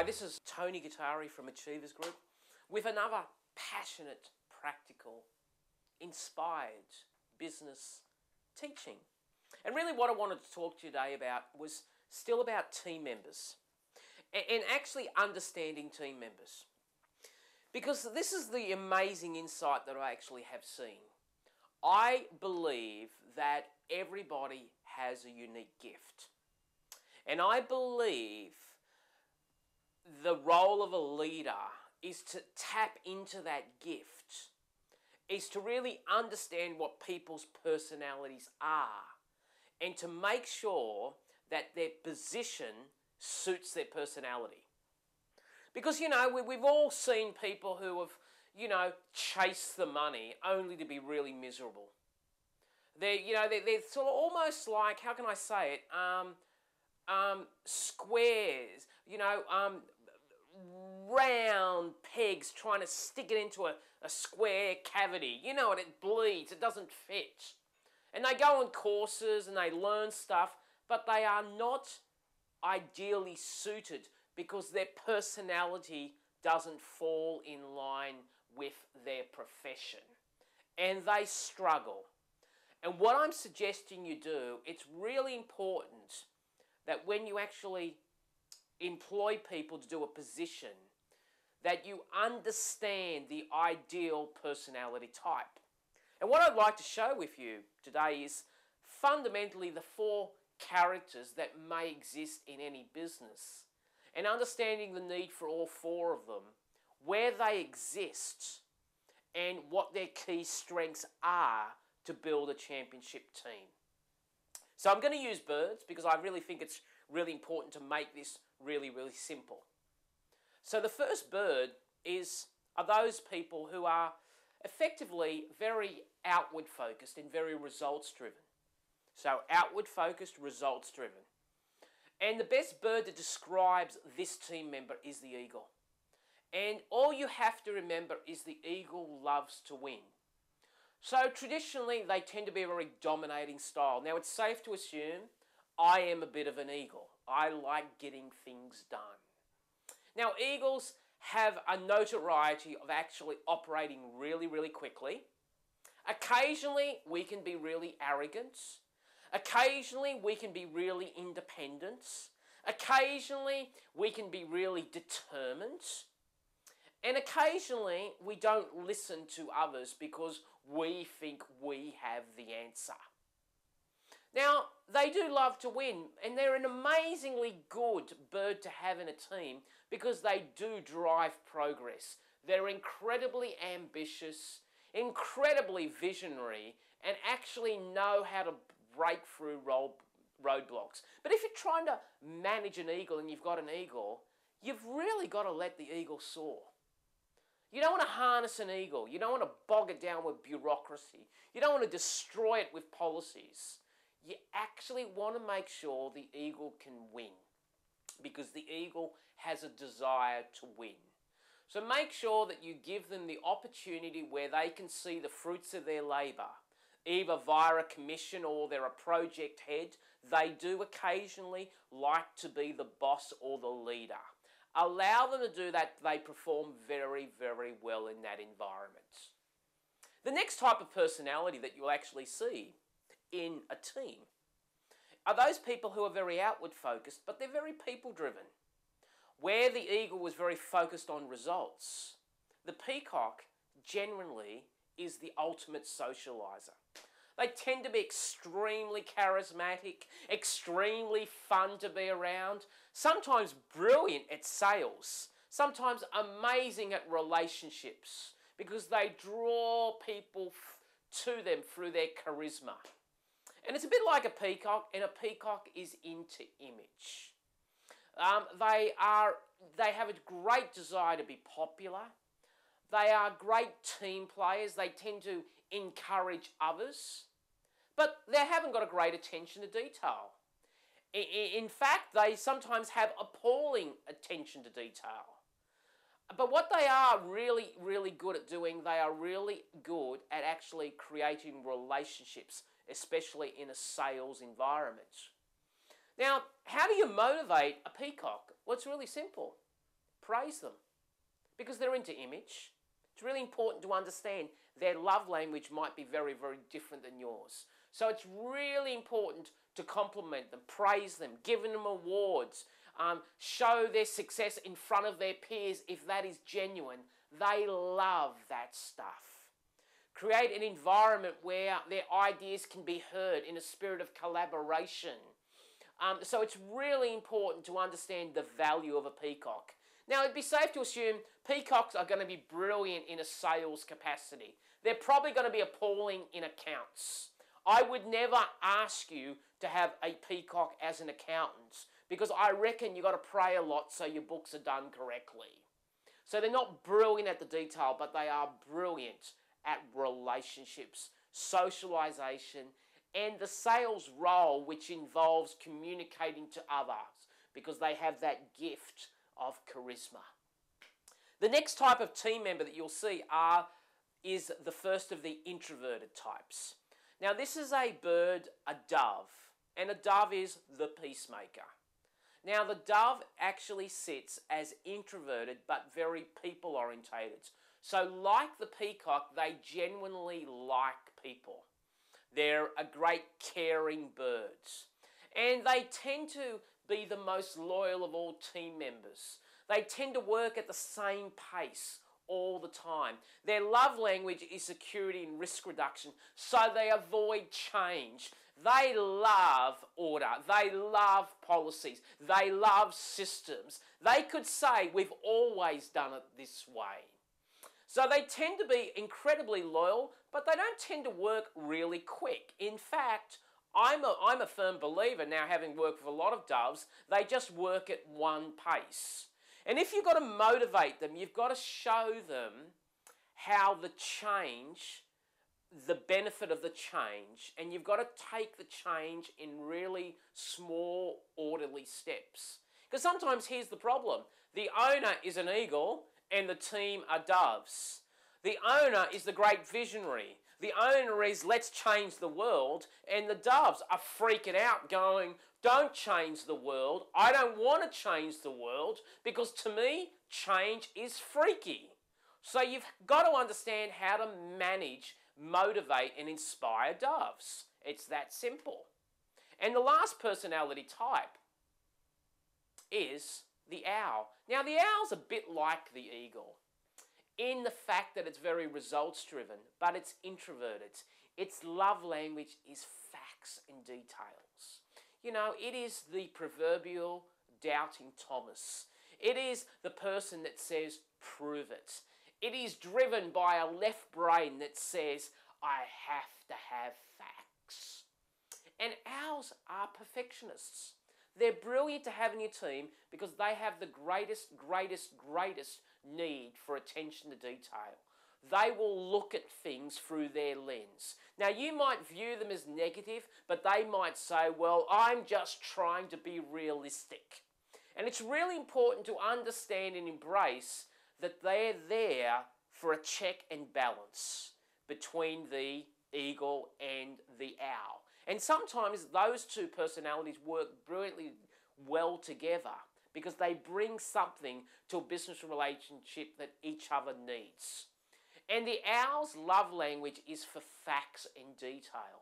this is Tony Gattari from Achievers Group with another passionate, practical, inspired business teaching. And really what I wanted to talk to you today about was still about team members and actually understanding team members. Because this is the amazing insight that I actually have seen. I believe that everybody has a unique gift. And I believe the role of a leader is to tap into that gift, is to really understand what people's personalities are and to make sure that their position suits their personality. Because, we've all seen people who have, chased the money only to be really miserable. They're sort of almost like, how can I say it, squares, round pegs trying to stick it into a square cavity. It bleeds, it doesn't fit. And they go on courses and they learn stuff, but they are not ideally suited because their personality doesn't fall in line with their profession. And they struggle. And what I'm suggesting you do, it's really important that when you actually employ people to do a position, that you understand the ideal personality type. And what I'd like to share with you today is fundamentally the 4 characters that may exist in any business, and understanding the need for all 4 of them, where they exist, and what their key strengths are to build a championship team. So I'm going to use birds because I really think it's really important to make this really, really simple. So the first bird are those people who are effectively very outward focused and very results driven. So outward focused, results driven. And the best bird that describes this team member is the eagle. And all you have to remember is the eagle loves to win. So traditionally they tend to be a very dominating style. Now it's safe to assume I am a bit of an eagle. I like getting things done. Now eagles have a notoriety of actually operating really, really quickly. Occasionally we can be really arrogant. Occasionally we can be really independent. Occasionally we can be really determined. And occasionally we don't listen to others because we think we have the answer. Now, they do love to win, and they're an amazingly good bird to have in a team because they do drive progress. They're incredibly ambitious, incredibly visionary, and actually know how to break through roadblocks. But if you're trying to manage an eagle and you've got an eagle, you've really got to let the eagle soar. You don't want to harness an eagle. You don't want to bog it down with bureaucracy. You don't want to destroy it with policies. You actually want to make sure the eagle can win because the eagle has a desire to win. So make sure that you give them the opportunity where they can see the fruits of their labour, either via a commission or they're a project head. They do occasionally like to be the boss or the leader. Allow them to do that. They perform very, very well in that environment. The next type of personality that you'll actually see in a team are those people who are very outward focused, but they're very people driven. Where the eagle was very focused on results, the peacock generally is the ultimate socializer. They tend to be extremely charismatic, extremely fun to be around, sometimes brilliant at sales, sometimes amazing at relationships because they draw people to them through their charisma. And it's a bit like a peacock, and a peacock is into image. They have a great desire to be popular. They are great team players. They tend to encourage others. But they haven't got a great attention to detail. In fact, they sometimes have appalling attention to detail. But what they are really, really good at doing, they are really good at actually creating relationships, especially in a sales environment. Now, how do you motivate a peacock? Well, it's really simple. praise them because they're into image. It's really important to understand their love language might be very, very different than yours. So it's really important to compliment them, praise them, give them awards, show their success in front of their peers if that is genuine. They love that stuff. Create an environment where their ideas can be heard in a spirit of collaboration. So it's really important to understand the value of a peacock. Now, it'd be safe to assume peacocks are going to be brilliant in a sales capacity. They're probably going to be appalling in accounts. I would never ask you to have a peacock as an accountant because I reckon you've got to pray a lot so your books are done correctly. So they're not brilliant at the detail, but they are brilliant at relationships, socialization, and the sales role, which involves communicating to others because they have that gift of charisma. The next type of team member that you'll see is the first of the introverted types. Now, this is a bird, a dove, and a dove is the peacemaker. Now, the dove actually sits as introverted but very people-orientated. So, like the peacock, they genuinely like people. They're a great caring birds. And they tend to be the most loyal of all team members. They tend to work at the same pace all the time. Their love language is security and risk reduction, so they avoid change. They love order. They love policies. They love systems. They could say, we've always done it this way. So they tend to be incredibly loyal, but they don't tend to work really quick. In fact, I'm a firm believer now, having worked with a lot of doves, they just work at one pace. And if you've got to motivate them, you've got to show them how the change, the benefit of the change, and you've got to take the change in really small, orderly steps. Because sometimes here's the problem. The owner is an eagle and the team are doves. The owner is the great visionary. The owner is, let's change the world, and the doves are freaking out going, don't change the world. I don't want to change the world because to me, change is freaky. So you've got to understand how to manage, motivate, and inspire doves. It's that simple. And the last personality type is the owl. Now, the owl's a bit like the eagle in the fact that it's very results driven, but it's introverted. Its love language is facts and details. You know, it is the proverbial doubting Thomas. It is the person that says, prove it. It is driven by a left brain that says, I have to have facts. And owls are perfectionists. They're brilliant to have in your team because they have the greatest need for attention to detail. They will look at things through their lens. Now, you might view them as negative, but they might say, well, I'm just trying to be realistic. And it's really important to understand and embrace that they're there for a check and balance between the eagle and the owl. And sometimes those two personalities work brilliantly well together because they bring something to a business relationship that each other needs. And the owl's love language is for facts and detail.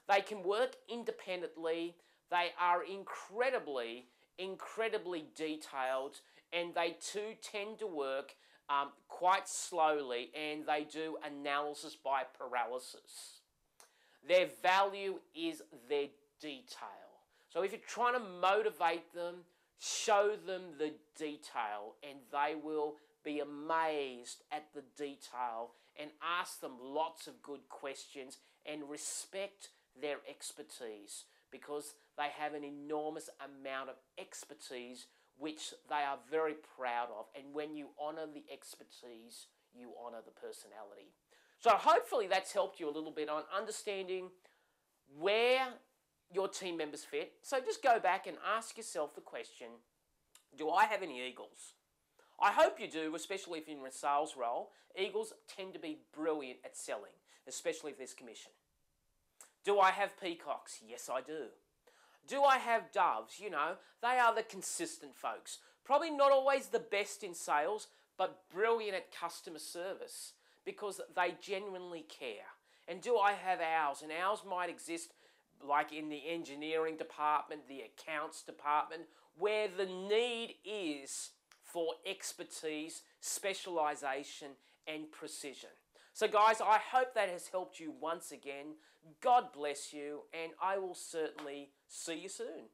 They can work independently. They are incredibly detailed, and they too tend to work quite slowly, and they do analysis by paralysis. Their value is their detail. So if you're trying to motivate them, show them the detail, and they will be amazed at the detail, and ask them lots of good questions and respect their expertise because they have an enormous amount of expertise which they are very proud of. And when you honour the expertise, you honour the personality. So hopefully that's helped you a little bit on understanding where your team members fit. So just go back and ask yourself the question, do I have any eagles? I hope you do, especially if you're in a sales role. Eagles tend to be brilliant at selling, especially if there's commission. Do I have peacocks? Yes, I do. Do I have doves? You know, they are the consistent folks. Probably not always the best in sales, but brilliant at customer service because they genuinely care. And do I have owls? And owls might exist like in the engineering department, the accounts department, where the need is for expertise, specialization, and precision. So guys, I hope that has helped you once again. God bless you, and I will certainly see you soon.